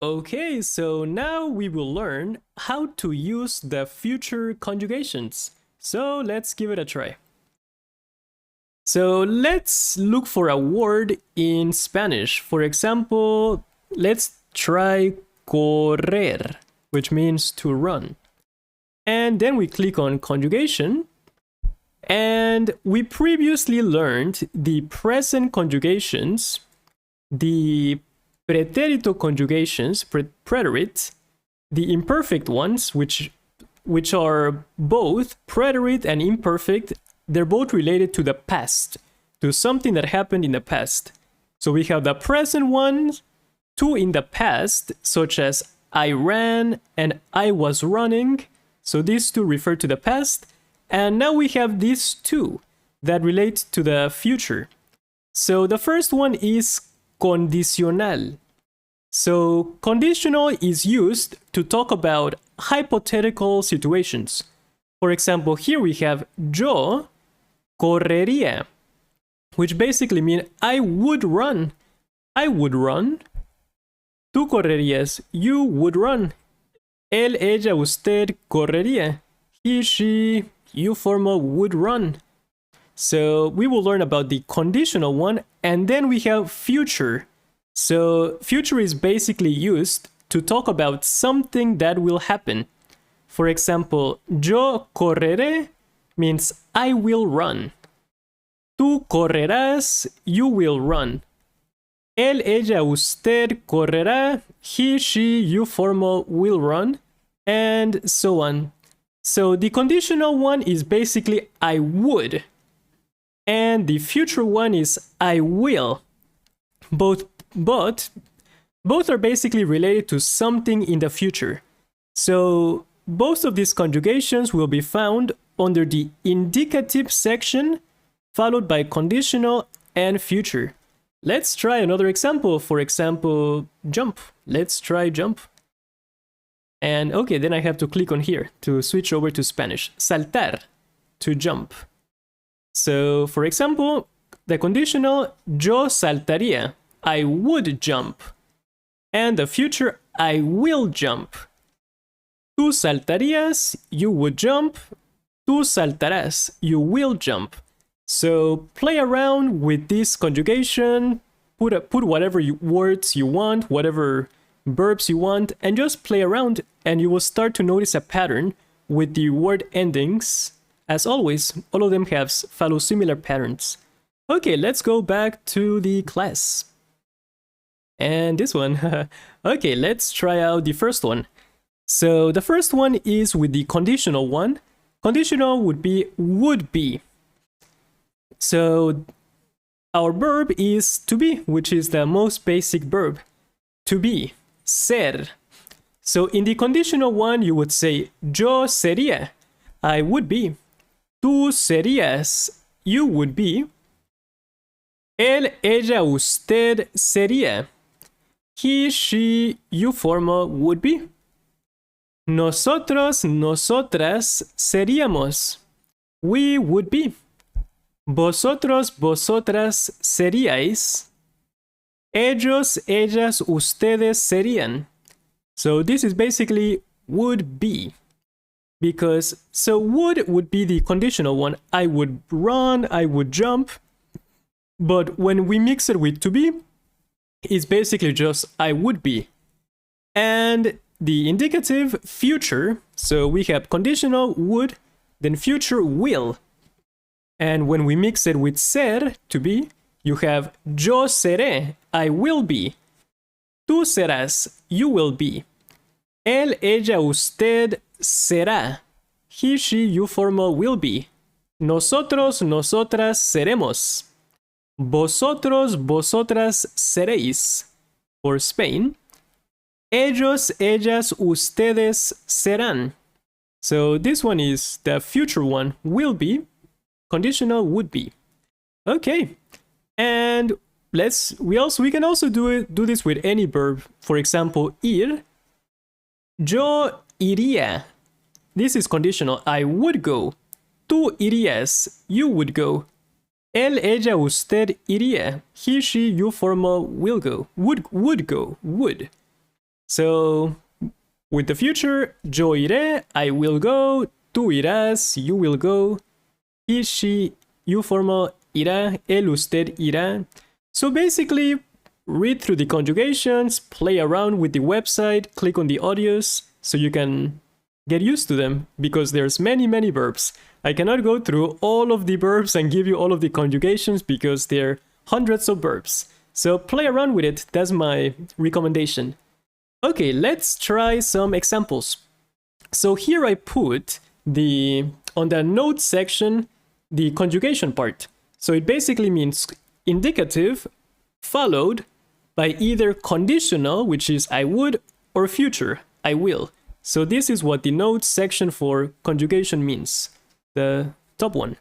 Okay, so now we will learn how to use the future conjugations. So let's give it a try. So let's look for a word in Spanish. For example, let's try correr, which means to run. And then we click on conjugation. And we previously learned the present conjugations, the pretérito conjugations, preterite, the imperfect ones, which are both preterite and imperfect. They're both related to the past, to something that happened in the past. So we have the present ones, two in the past, such as I ran and I was running. So these two refer to the past. And now we have these two that relate to the future. So the first one is condicional. So conditional is used to talk about hypothetical situations. For example, here we have yo correría, which basically means I would run. I would run. Tú correrías. You would run. Él, ella, usted correría. He, she, you formal would run. So we will learn about the conditional one, and then we have future. So future is basically used to talk about something that will happen. For example, yo correré means I will run. Tú correrás, you will run. Él, ella, usted correrá, he, she, you formal will run, and so on. So the conditional one is basically I would. And the future one is I will. But both are basically related to something in the future. So both of these conjugations will be found under the indicative section, followed by conditional and future. Let's try another example. For example, jump. Let's try jump. And okay, then I have to click on here to switch over to Spanish. Saltar, to jump. So, for example, the conditional, yo saltaría, I would jump. And the future, I will jump. Tú saltarías, you would jump. Tú saltarás, you will jump. So, play around with this conjugation, put whatever words you want, whatever verbs you want, and just play around, and you will start to notice a pattern with the word endings. As always, all of them follow similar patterns. Okay, let's go back to the class. And this one. Okay, let's try out the first one. So the first one is with the conditional one. Conditional would be. So our verb is to be, which is the most basic verb. To be, ser. So in the conditional one, you would say, yo sería, I would be. Tú serías, you would be. Él, ella, usted sería. He, she, you formal would be. Nosotros, nosotras seríamos. We would be. Vosotros, vosotras seríais. Ellos, ellas, ustedes serían. So this is basically would be. Because, so would be the conditional one. I would run, I would jump. But when we mix it with to be, it's basically just I would be. And the indicative future, so we have conditional would, then future will. And when we mix it with ser, to be, you have yo seré, I will be. Tú serás, you will be. Él, ella, usted será. He, she, you formal will be. Nosotros, nosotras seremos. Vosotros, vosotras seréis. For Spain. Ellos, ellas, ustedes serán. So this one is the future one, will be. Conditional would be. Okay. And we can also do this with any verb. For example, ir. Yo iría. This is conditional. I would go. Tú irías. You would go. Él, ella, usted iría. He, she, you formal will go. Would go. Would. So with the future, yo iré, I will go, tú irás, you will go, he, she, you formal irá, él, usted irá. So basically, read through the conjugations, play around with the website, click on the audios so you can get used to them because there's many verbs. I cannot go through all of the verbs and give you all of the conjugations because there are hundreds of verbs. So play around with it, that's my recommendation. Okay, let's try some examples. So here I put on the notes section, the conjugation part. So it basically means indicative followed by either conditional, which is I would, or future, I will. So this is what the notes section for conjugation means. The top one.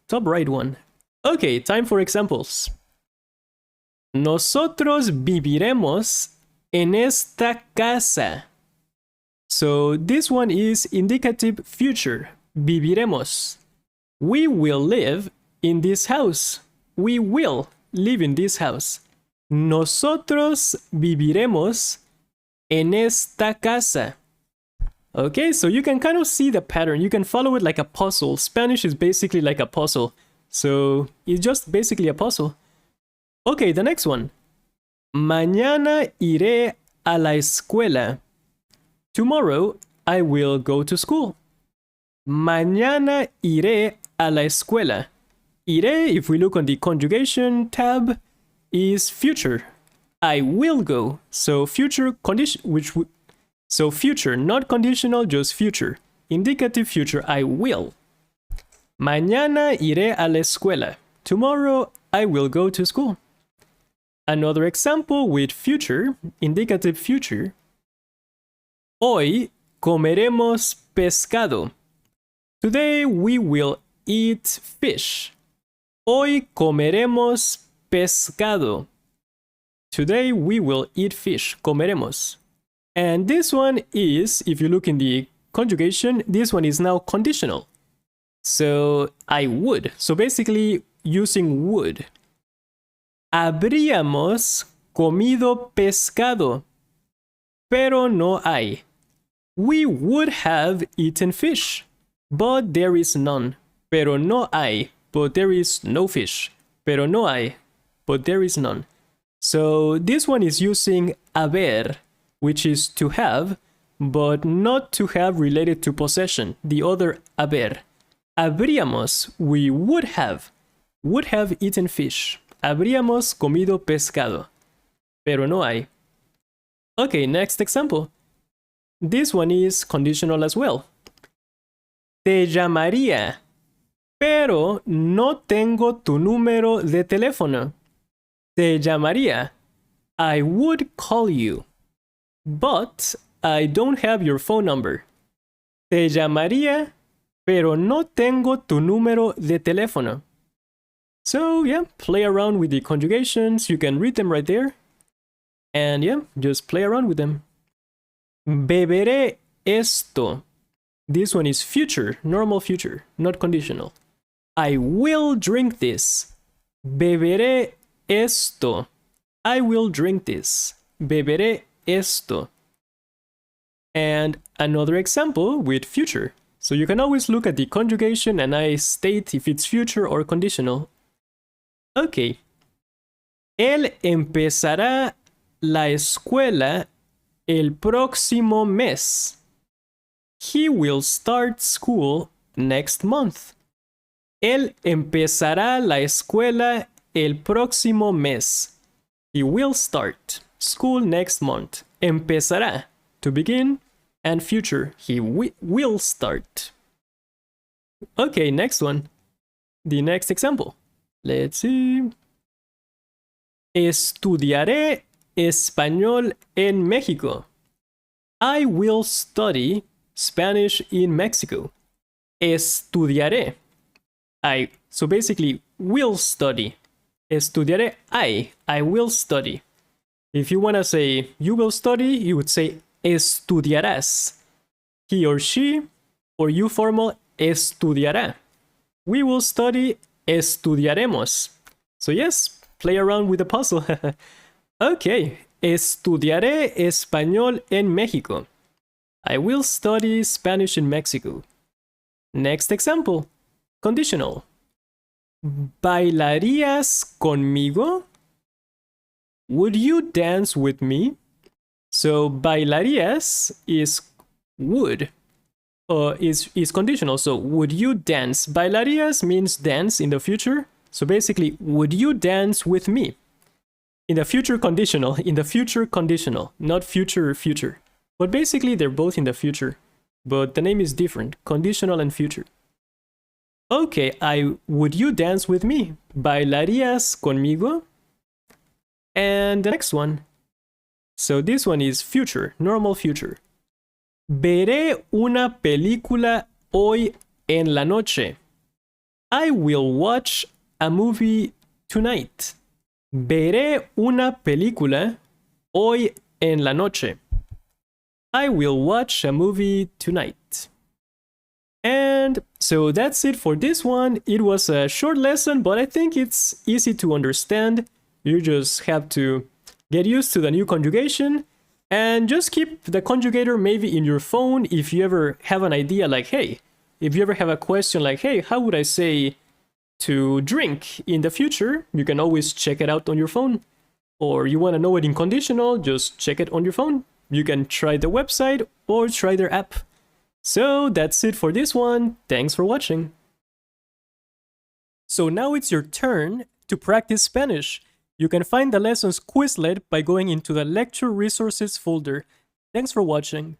Top right one. Okay, time for examples. Nosotros viviremos en esta casa. So this one is indicative future. Viviremos. We will live in this house. We will live in this house. Nosotros viviremos en esta casa. Okay, so you can kind of see the pattern. You can follow it like a puzzle. Spanish is basically like a puzzle. So it's just basically a puzzle. Okay, the next one. Mañana iré a la escuela. Tomorrow I will go to school. Mañana iré a la escuela. Iré, if we look on the conjugation tab, is future. I will go. So future condition, so future, not conditional, just future. Indicative future, I will. Mañana iré a la escuela. Tomorrow I will go to school. Another example with future, indicative future. Hoy comeremos pescado. Today we will eat fish. Hoy comeremos pescado. Today we will eat fish. Comeremos. And this one is, if you look in the conjugation, this one is now conditional. So I would. So basically using would. Habríamos comido pescado, pero no hay. We would have eaten fish, but there is none. Pero no hay, but there is no fish. Pero no hay, but there is none. So this one is using haber, which is to have, but not to have related to possession. The other haber. Habríamos, we would have eaten fish. Habríamos comido pescado. Pero no hay. Okay, next example. This one is conditional as well. Te llamaría, pero no tengo tu número de teléfono. Te llamaría. I would call you, but I don't have your phone number. Te llamaría, pero no tengo tu número de teléfono. So yeah, play around with the conjugations. You can read them right there. And yeah, just play around with them. Beberé esto. This one is future, normal future, not conditional. I will drink this. Beberé esto. I will drink this. Beberé esto. And another example with future. So you can always look at the conjugation and I state if it's future or conditional. Okay. Él empezará la escuela el próximo mes. He will start school next month. Él empezará la escuela el próximo mes. He will start school next month. Empezará, to begin, and future, he will start. Okay, next one. The next example. Let's see. Estudiaré español en México. I will study Spanish in Mexico. Estudiaré. So basically, will study. Estudiaré. I will study. If you want to say you will study, you would say estudiarás. He or she, or you formal, estudiará. We will study, estudiaremos. So yes, play around with the puzzle. Okay, Estudiaré español en México. I will study Spanish in Mexico. Next example. Conditional. ¿Bailarías conmigo? Would you dance with me? So bailarías is would. Is conditional. So would you dance? Bailarías means dance in the future. So basically, would you dance with me? In the future conditional. In the future conditional. Not future. But basically, they're both in the future. But the name is different. Conditional and future. Okay, would you dance with me? ¿Bailarías conmigo? And the next one. So this one is future, normal future. Veré una película hoy en la noche. I will watch a movie tonight. Veré una película hoy en la noche. I will watch a movie tonight. And so that's it for this one. It was a short lesson, but I think it's easy to understand. You just have to get used to the new conjugation and just keep the conjugator maybe in your phone if you ever have an idea like, hey, if you ever have a question like, hey, how would I say to drink in the future? You can always check it out on your phone. Or you want to know it in conditional, just check it on your phone. You can try the website or try their app. So that's it for this one. Thanks for watching. So now it's your turn to practice Spanish. You can find the lessons Quizlet by going into the lecture resources folder. Thanks for watching.